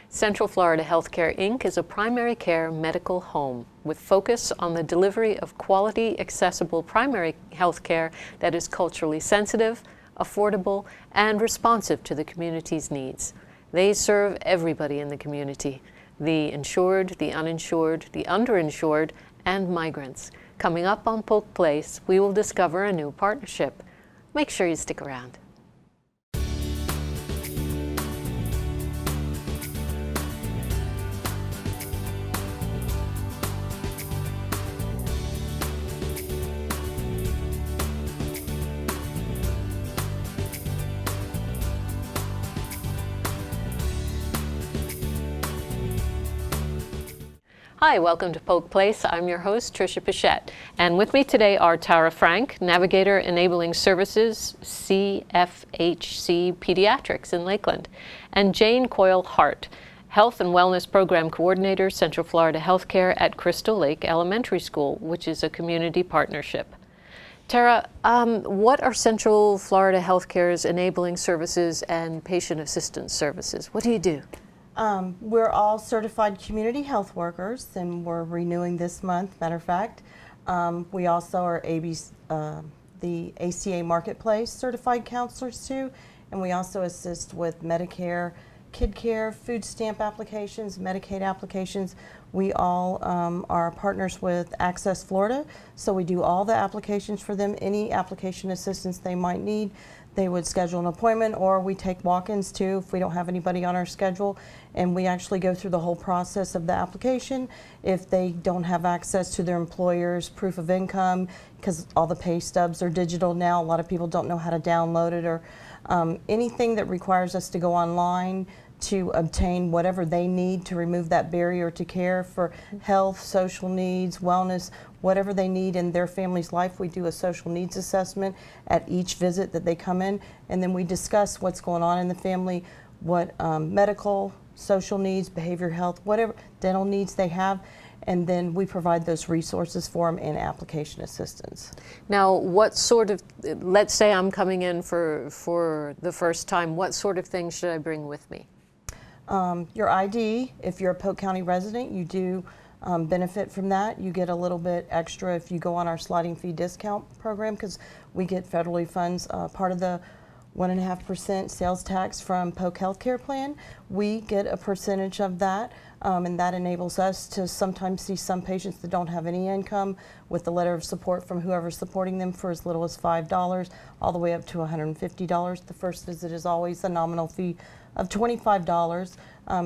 Central Florida Healthcare, Inc. is a primary care medical home with focus on the delivery of quality, accessible primary health care that is culturally sensitive, affordable, and responsive to the community's needs. They serve everybody in the community, the insured, the uninsured, the underinsured, and migrants. Coming up on Polk Place, we will discover a new partnership. Make sure you stick around. Hi, welcome to Polk Place. I'm your host, Tricia Pichette. And with me today are Tara Frank, Navigator Enabling Services, CFHC Pediatrics in Lakeland, and Jane Coyle-Hart, Health and Wellness Program Coordinator, Central Florida Healthcare at Crystal Lake Elementary School, which is a community partnership. Tara, what are Central Florida Healthcare's enabling services and patient assistance services? What do you do? We're all certified community health workers, and we're renewing this month, matter of fact. We also are the ACA Marketplace certified counselors too, and we also assist with Medicare, kid care, food stamp applications, Medicaid applications. We all are partners with Access Florida, so we do all the applications for them, any application assistance they might need. They would schedule an appointment, or we take walk-ins too if we don't have anybody on our schedule, and we actually go through the whole process of the application. If they don't have access to their employer's proof of income, because all the pay stubs are digital now, a lot of people don't know how to download it, or anything that requires us to go online to obtain whatever they need to remove that barrier to care for health, social needs, wellness, whatever they need in their family's life. We do a social needs assessment at each visit that they come in, and then we discuss what's going on in the family, what medical, social needs, behavioral health, whatever dental needs they have, and then we provide those resources for them and application assistance. Now, what sort of, let's say I'm coming in for the first time, what sort of things should I bring with me? Your ID, if you're a Polk County resident, you do benefit from that. You get a little bit extra if you go on our sliding fee discount program, because we get federally funds, part of the 1.5% sales tax from Polk Healthcare Plan. We get a percentage of that, and that enables us to sometimes see some patients that don't have any income with the letter of support from whoever's supporting them for as little as $5 all the way up to $150. The first visit is always a nominal fee of $25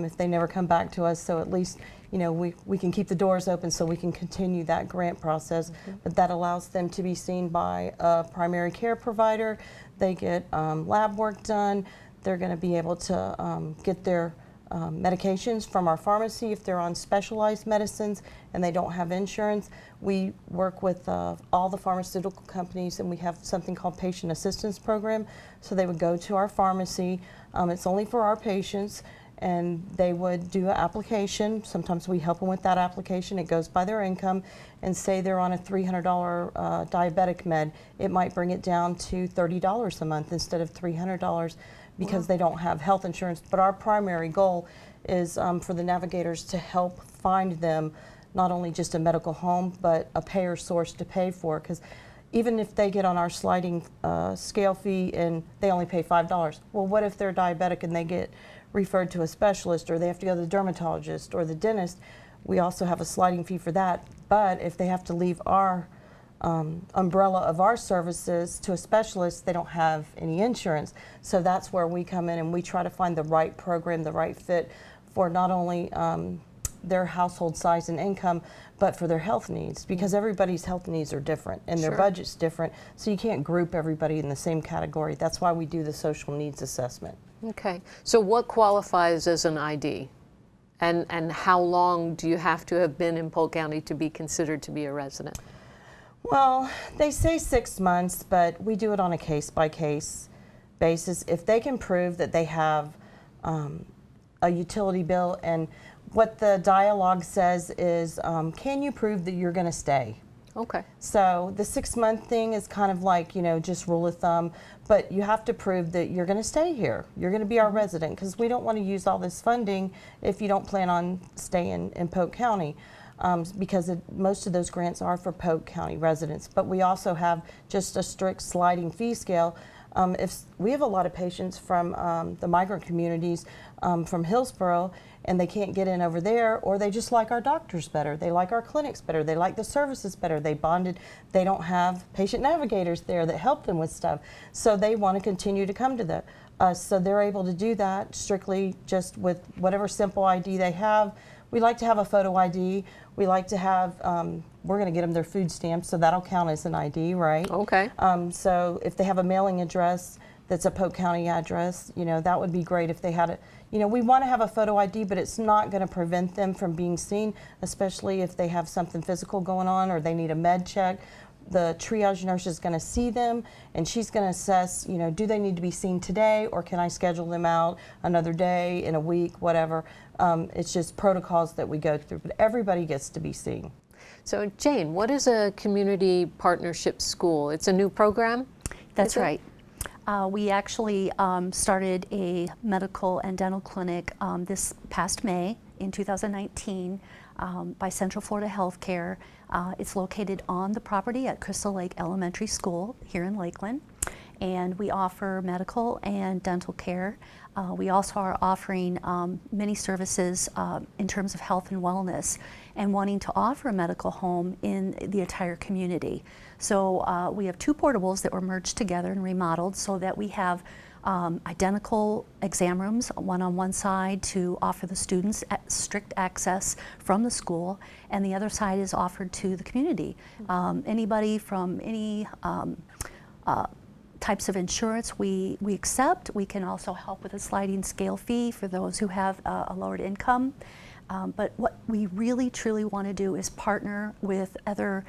if they never come back to us, so at least we can keep the doors open so we can continue that grant process. But that allows them to be seen by a primary care provider. They get lab work done. They're going to be able to get their medications from our pharmacy if they're on specialized medicines and they don't have insurance. We work with all the pharmaceutical companies, and we have something called Patient Assistance Program. So they would go to our pharmacy. It's only for our patients, and they would do an application. Sometimes we help them with that application. It goes by their income, and say they're on a $300 diabetic med, it might bring it down to $30 a month instead of $300 because they don't have health insurance. But our primary goal is for the navigators to help find them not only just a medical home, but a payer source to pay for, because even if they get on our sliding scale fee and they only pay $5, well, what if they're diabetic and they get referred to a specialist, or they have to go to the dermatologist or the dentist? We also have a sliding fee for that. But if they have to leave our umbrella of our services to a specialist, they don't have any insurance. So that's where we come in, and we try to find the right program, the right fit for not only their household size and income, but for their health needs, because everybody's health needs are different and their budget's different, so you can't group everybody in the same category. That's why we do the social needs assessment. Okay, so what qualifies as an ID? And how long do you have to have been in Polk County to be considered to be a resident? Well, they say 6 months, but we do it on a case-by-case basis. If they can prove that they have a utility bill, and what the dialogue says is, can you prove that you're going to stay? Okay. So the 6-month thing is kind of like, you know, just rule of thumb, but you have to prove that you're going to stay here. You're going to be our resident, because we don't want to use all this funding if you don't plan on staying in Polk County. Because most of those grants are for Polk County residents, but we also have just a strict sliding fee scale. If we have a lot of patients from the migrant communities from Hillsborough, and they can't get in over there, or they just like our doctors better, they like our clinics better, they like the services better, they bonded, they don't have patient navigators there that help them with stuff, so they want to continue to come to us. So they're able to do that strictly just with whatever simple ID they have. We like to have a photo ID. We like to have, we're going to get them their food stamps, so that'll count as an ID, right? Okay. So if they have a mailing address that's a Polk County address, you know, that would be great if they had it. You know, we want to have a photo ID, but it's not going to prevent them from being seen, especially if they have something physical going on or they need a med check. The triage nurse is going to see them, and she's going to assess, you know, do they need to be seen today, or can I schedule them out another day, in a week, whatever. It's just protocols that we go through, but everybody gets to be seen. So Jane, what is a community partnership school? It's a new program? That's right. We actually started a medical and dental clinic this past May in 2019 by Central Florida Healthcare. It's located on the property at Crystal Lake Elementary School here in Lakeland, and we offer medical and dental care. We also are offering many services in terms of health and wellness, and wanting to offer a medical home in the entire community. So we have 2 portables that were merged together and remodeled so that we have identical exam rooms, one on one side to offer the students strict access from the school, and the other side is offered to the community. Anybody from any types of insurance we accept. We can also help with a sliding scale fee for those who have a lowered income. But what we really truly want to do is partner with other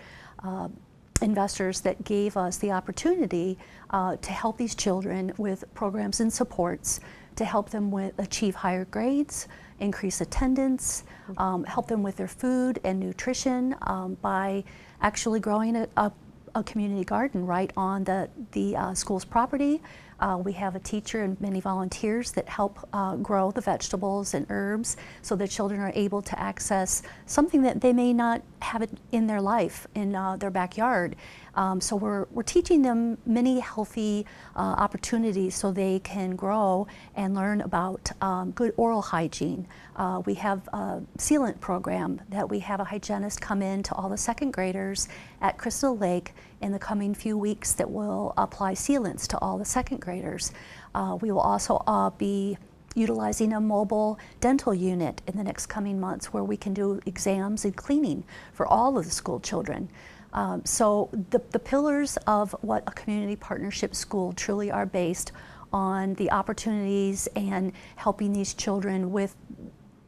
investors that gave us the opportunity to help these children with programs and supports to help them achieve higher grades, increase attendance, help them with their food and nutrition by actually growing a community garden right on the school's property. We have a teacher and many volunteers that help grow the vegetables and herbs so the children are able to access something that they may not have it in their life, in their backyard. So we're teaching them many healthy opportunities so they can grow and learn about good oral hygiene. We have a sealant program that we have a hygienist come in to all the 2nd graders at Crystal Lake in the coming few weeks that will apply sealants to all the 2nd graders. We will also be utilizing a mobile dental unit in the next coming months where we can do exams and cleaning for all of the school children. So the pillars of what a community partnership school truly are based on the opportunities and helping these children with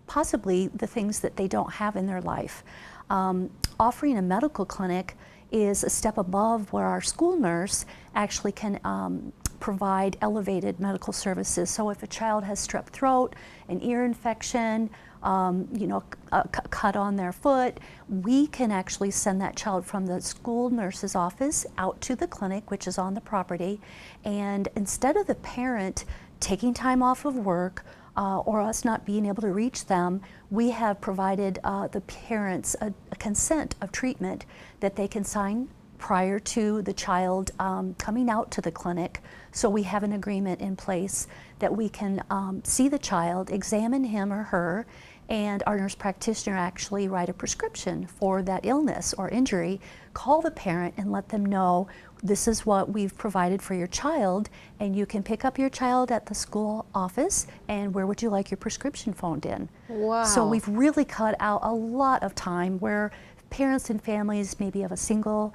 possibly the things that they don't have in their life. Offering a medical clinic is a step above where our school nurse actually can provide elevated medical services. So if a child has strep throat, an ear infection, you know, a cut on their foot, we can actually send that child from the school nurse's office out to the clinic, which is on the property, and instead of the parent taking time off of work or us not being able to reach them, we have provided the parents a consent of treatment that they can sign prior to the child coming out to the clinic. So we have an agreement in place that we can see the child, examine him or her, and our nurse practitioner actually write a prescription for that illness or injury, call the parent and let them know this is what we've provided for your child, and you can pick up your child at the school office, and where would you like your prescription phoned in? Wow. So we've really cut out a lot of time where parents and families maybe have a single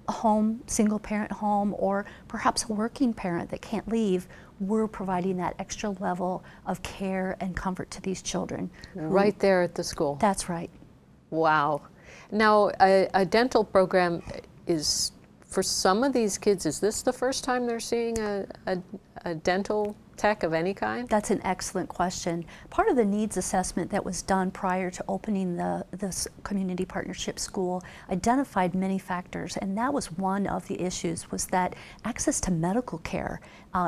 home, single parent home, or perhaps a working parent that can't leave. We're providing that extra level of care and comfort to these children. Right there at the school. That's right. Wow. Now, a dental program is, for some of these kids, is this the first time they're seeing a dental tech of any kind? That's an excellent question. Part of the needs assessment that was done prior to opening this community partnership school identified many factors, and that was one of the issues, was that access to medical care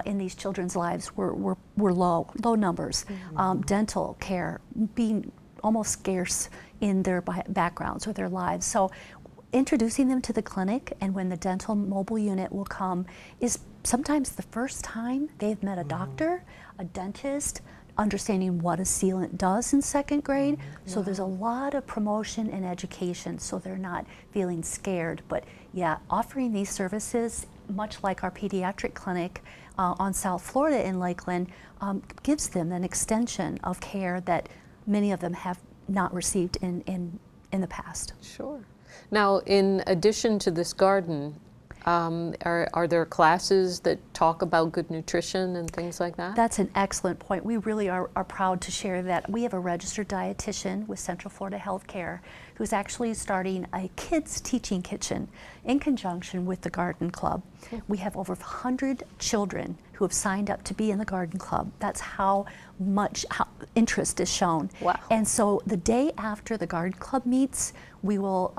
in these children's lives were low numbers. Dental care being almost scarce in their backgrounds or their lives. So introducing them to the clinic, and when the dental mobile unit will come, is sometimes the first time they've met a doctor, a dentist, understanding what a sealant does in second grade. So there's a lot of promotion and education, so they're not feeling scared. But yeah, offering these services, much like our pediatric clinic on South Florida in Lakeland, gives them an extension of care that many of them have not received in the past. Sure. Now, in addition to this garden, are there classes that talk about good nutrition and things like that? That's an excellent point. We really are proud to share that. We have a registered dietitian with Central Florida Healthcare who's actually starting a kids teaching kitchen in conjunction with the Garden Club. We have over 100 children who have signed up to be in the Garden Club. That's how much interest is shown. Wow. And so the day after the Garden Club meets, we will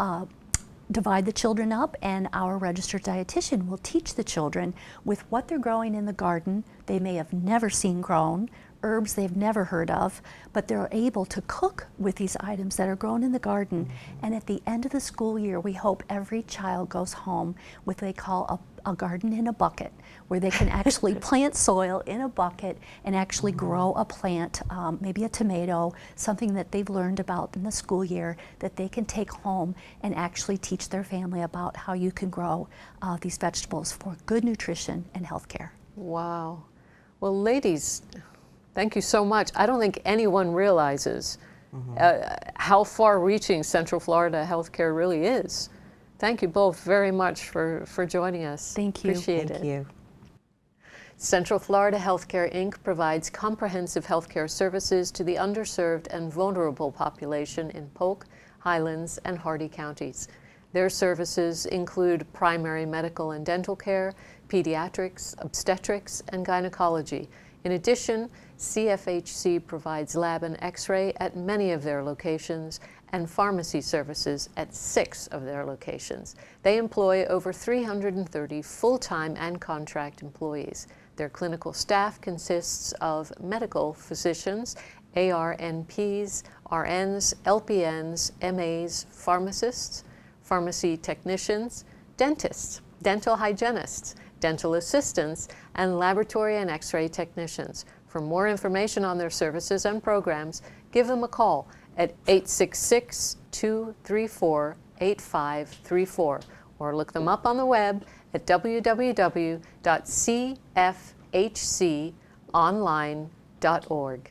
divide the children up, and our registered dietitian will teach the children with what they're growing in the garden they may have never seen grown, herbs they've never heard of, but they're able to cook with these items that are grown in the garden. And at the end of the school year, we hope every child goes home with what they call a garden in a bucket, where they can actually plant soil in a bucket and actually grow a plant, maybe a tomato, something that they've learned about in the school year that they can take home and actually teach their family about how you can grow these vegetables for good nutrition and health care. Wow. Well, ladies, thank you so much. I don't think anyone realizes how far-reaching Central Florida healthcare really is. Thank you both very much for joining us. Thank you. Appreciate it. Thank you. Central Florida Healthcare, Inc. provides comprehensive healthcare services to the underserved and vulnerable population in Polk, Highlands, and Hardee counties. Their services include primary medical and dental care, pediatrics, obstetrics, and gynecology. In addition, CFHC provides lab and x-ray at many of their locations and pharmacy services at 6 of their locations. They employ over 330 full-time and contract employees. Their clinical staff consists of medical physicians, ARNPs, RNs, LPNs, MAs, pharmacists, pharmacy technicians, dentists, dental hygienists, dental assistants, and laboratory and x-ray technicians. For more information on their services and programs, give them a call at 866-234-8534 or look them up on the web at www.cfhconline.org.